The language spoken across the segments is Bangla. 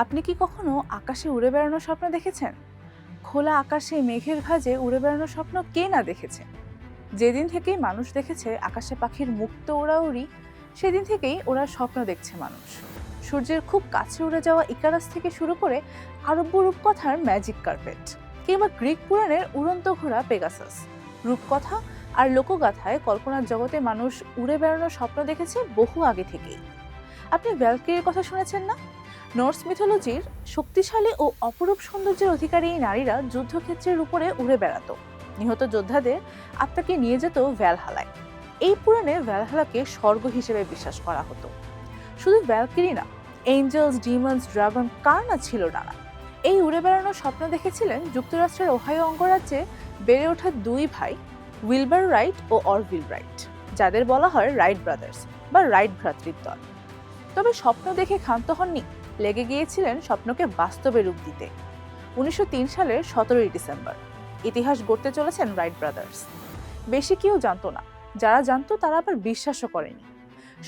আপনি কি কখনো আকাশে উড়ে বেড়ানোর স্বপ্ন দেখেছেন? খোলা আকাশে মেঘের ভাঁজে উড়ে বেড়ানোর স্বপ্ন কে না দেখেছে? যেদিন থেকেই মানুষ দেখেছে আকাশে পাখির মুক্ত ওড়াউড়ি, সেদিন থেকেই ওরা স্বপ্ন দেখছে মানুষ। সূর্যের খুব কাছে উড়ে যাওয়া ইকারাস থেকে শুরু করে আরব্য রূপকথার ম্যাজিক কার্পেট, কিংবা গ্রিক পুরাণের উড়ন্ত ঘোড়া পেগাসাস। রূপকথা আর লোকগাথায় কল্পনার জগতে মানুষ উড়ে বেড়ানোর স্বপ্ন দেখেছে বহু আগে থেকেই। আপনি ভ্যালকিরির কথা শুনেছেন না? নর্স মিথোলজির শক্তিশালী ও অপরূপ সৌন্দর্যের অধিকারী এই নারীরা যুদ্ধক্ষেত্রের উপরে উড়ে বেড়াতো। নিহত যোদ্ধাদের আত্মাকে নিয়ে যেত ভ্যালহালায়। এই পুরাণে ভ্যালহালাকে স্বর্গ হিসেবে বিশ্বাস করা হতো। শুধু ভ্যালকিরি না, এঞ্জেলস, ডিমন্স, ড্রাগন, কার না ছিল ডানা। এই উড়ে বেড়ানোর স্বপ্ন দেখেছিলেন যুক্তরাষ্ট্রের ওহাইও অঙ্গরাজ্যে বেড়ে ওঠা দুই ভাই, উইলবার রাইট ও অরভিল রাইট, যাদের বলা হয় রাইট ব্রাদার্স বা রাইট ভ্রাতৃদ্বয়। তবে স্বপ্ন দেখে ক্ষান্ত হননি, লেগে গিয়েছিলেন স্বপ্নকে বাস্তবে রূপ দিতে। 1903 সালের 17 ডিসেম্বর ইতিহাস গড়তে চলেছেন রাইট ব্রাদার্স। বেশি কেউ জানতো না, যারা জানতো তারা আবার বিশ্বাসও করেনি।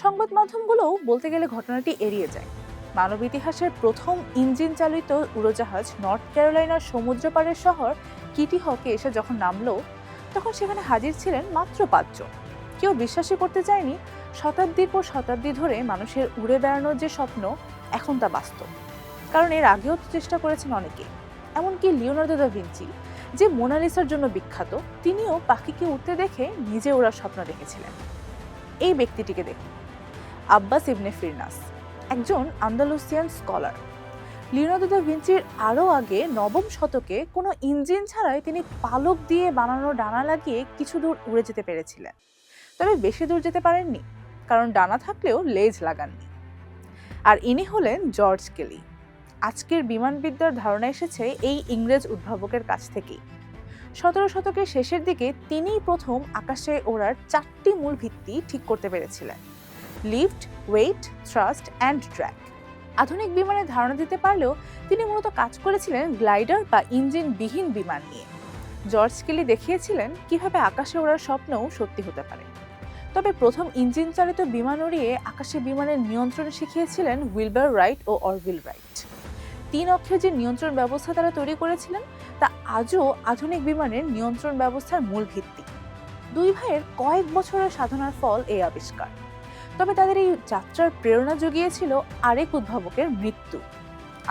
সংবাদ মাধ্যমগুলোও বলতে গেলে ঘটনাটি এড়িয়ে যায়। মানব ইতিহাসের প্রথম ইঞ্জিন চালিত উড়োজাহাজ নর্থ ক্যারোলাইনার সমুদ্র পাড়ের শহর কিটি হকে এসে যখন নামলো, তখন সেখানে হাজির ছিলেন মাত্র 5 জন। কেউ বিশ্বাসই করতে চায়নি শতাব্দীর পর শতাব্দী ধরে মানুষের উড়ে বেড়ানোর যে স্বপ্ন, এখন তা বাস্তব। কারণ এর আগেও তো চেষ্টা করেছেন অনেকে। এমনকি লিওনার্দো দা ভিঞ্চি, যে মোনালিসার জন্য বিখ্যাত, তিনিও পাখিকে উঠতে দেখে নিজে ওড়ার স্বপ্ন দেখেছিলেন। এই ব্যক্তিটিকে দেখুন, আব্বাস ইবনে ফিরনাস, একজন আন্দালুসিয়ান স্কলার। লিওনার্দো দা ভিঞ্চির আরও আগে 9ম শতকে কোনো ইঞ্জিন ছাড়াই তিনি পালক দিয়ে বানানো ডানা লাগিয়ে কিছু দূর উড়ে যেতে পেরেছিলেন। তবে বেশি দূর যেতে পারেননি, কারণ ডানা থাকলেও লেজ লাগাননি। আর ইনি হলেন জর্জ কেলি। আজকের বিমানবিদ্যার ধারণা এসেছে এই ইংরেজ উদ্ভাবকের কাছ থেকেই। 17 শতকের শেষের দিকে তিনিই প্রথম আকাশে ওড়ার 4টি মূল ভিত্তি ঠিক করতে পেরেছিলেন: lift, weight, thrust and drag. আধুনিক বিমানের ধারণা দিতে পারলেও তিনি মূলত কাজ করেছিলেন গ্লাইডার বা ইঞ্জিনবিহীন বিমান নিয়ে। জর্জ কেলি দেখিয়েছিলেন কিভাবে আকাশে ওড়ার স্বপ্নও সত্যি হতে পারে। তবে প্রথম ইঞ্জিন চালিত বিমান উড়িয়ে আকাশে বিমানের নিয়ন্ত্রণ শিখিয়েছিলেন উইলবার রাইট ও অরভিল রাইট। 3 অক্ষের যে নিয়ন্ত্রণ ব্যবস্থা তারা তৈরি করেছিলেন, তা আজও আধুনিক বিমানের নিয়ন্ত্রণ ব্যবস্থার মূল ভিত্তি। দুই ভাইয়ের কয়েক বছরের সাধনার ফল এই আবিষ্কার। তবে তাদের এই যাত্রার প্রেরণা জুগিয়েছিল আরেক উদ্ভাবকের মৃত্যু।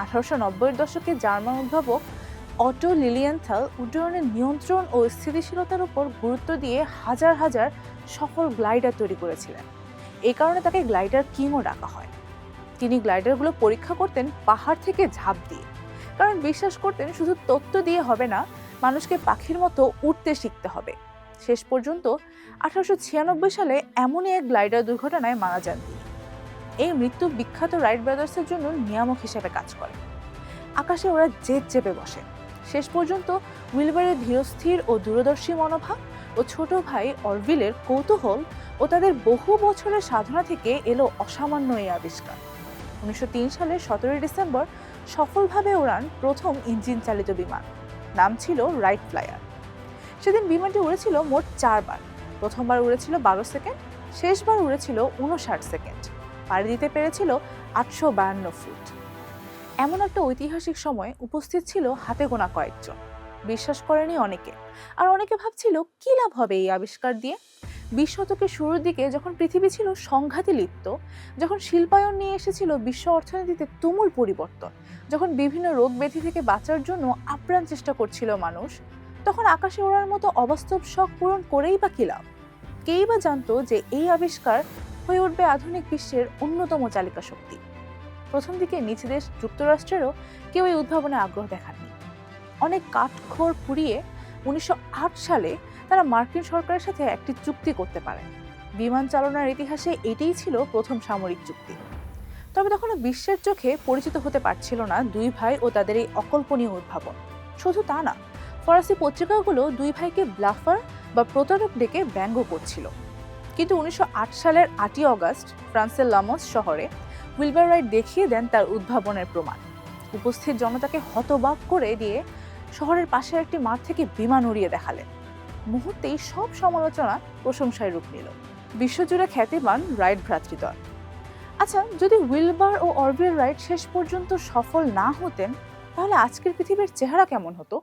1890-এর দশকে জার্মান উদ্ভাবক অটো লিলিয়েনথাল উড্ডয়নের নিয়ন্ত্রণ ও স্থিতিশীলতার উপর গুরুত্ব দিয়ে হাজার হাজার সফল গ্লাইডার তৈরি করেছিলেন। এই কারণে তাকে গ্লাইডার কিংও ডাকা হয়। তিনি গ্লাইডারগুলো পরীক্ষা করতেন পাহাড় থেকে ঝাঁপ দিয়ে, কারণ বিশ্বাস করতেন শুধু তত্ত্ব দিয়ে হবে না, মানুষকে পাখির মতো উড়তে শিখতে হবে। শেষ পর্যন্ত 1896 সালে এমনই এক গ্লাইডার দুর্ঘটনায় মারা যান তিনি। এই মৃত্যু বিখ্যাত রাইট ব্রাদার্সের জন্য নিয়ামক হিসেবে কাজ করে। আকাশে ওরা জেদ চেপে বসে। শেষ পর্যন্ত উইলবারের ধীরস্থির ও দূরদর্শী মনোভাব ও ছোট ভাই অরভিলের কৌতূহল ও তাদের বহু বছরের সাধনা থেকে এলো অসামান্য এই আবিষ্কার। 1903 সালের 17 ডিসেম্বর সফলভাবে ওড়ান প্রথম ইঞ্জিন চালিত বিমান। নাম ছিল রাইট ফ্লায়ার। সেদিন বিমানটি উড়েছিল মোট 4 বার। প্রথমবার উড়েছিল 12 সেকেন্ড, শেষবার উড়েছিল 59 সেকেন্ড। পাড়ি দিতে পেরেছিল 852 ফুট। এমন একটা ঐতিহাসিক সময় উপস্থিত ছিল হাতে গোনা কয়েকজন। বিশ্বাস করেনি অনেকে, আর অনেকে ভাবছিল কি লাভ হবে এই আবিষ্কার দিয়ে। 20 শতকের শুরুর দিকে যখন পৃথিবী ছিল সংঘাতে লিপ্ত, যখন শিল্পায়ন নিয়ে এসেছিল বিশ্ব অর্থনীতিতে তুমুল পরিবর্তন, যখন বিভিন্ন রোগ ব্যাধি থেকে বাঁচার জন্য আপ্রাণ চেষ্টা করছিল মানুষ, তখন আকাশে ওড়ার মতো অবাস্তব শখ পূরণ করেই বা কি লাভ? কেই বা জানতো যে এই আবিষ্কার হয়ে উঠবে আধুনিক বিশ্বের অন্যতম চালিকা শক্তি। প্রথম দিকে নিজ দেশ যুক্তরাষ্ট্রেরও কেউ এই উদ্ভাবনে আগ্রহ দেখাননি। অনেক কাঠখড় পুড়িয়ে 1908 সালে তারা মার্কিন সরকারের সাথে একটি চুক্তি করতে পারে। বিমান চালনার ইতিহাসে এটাই ছিল প্রথম সামরিক চুক্তি। তবে তখনও বিশ্বের চোখে পরিচিত হতে পারছিল না দুই ভাই ও তাদের এই অকল্পনীয় উদ্ভাবন। শুধু তা না, ফরাসি পত্রিকাগুলো দুই ভাইকে ব্লাফার বা প্রতারক ডেকে ব্যঙ্গ করছিল। কিন্তু 1908 সালের 8ই অগস্ট ফ্রান্সের লামস শহরে উইলবার রাইট দেখিয়ে দেন তার উদ্ভাবনের প্রমাণ। উপস্থিত জনতাকে হতবাক করে দিয়ে শহরের পাশের একটি মাঠ থেকে বিমান উড়িয়ে দেখালেন। মুহূর্তেই সব সমালোচনা প্রশংসায় রূপ নিল। বিশ্বজুড়ে খ্যাতি পান রাইট ভ্রাতৃদ্বয়। আচ্ছা, যদি উইলবার ও অরভিল রাইট শেষ পর্যন্ত সফল না হতেন, তাহলে আজকের পৃথিবীর চেহারা কেমন হতো?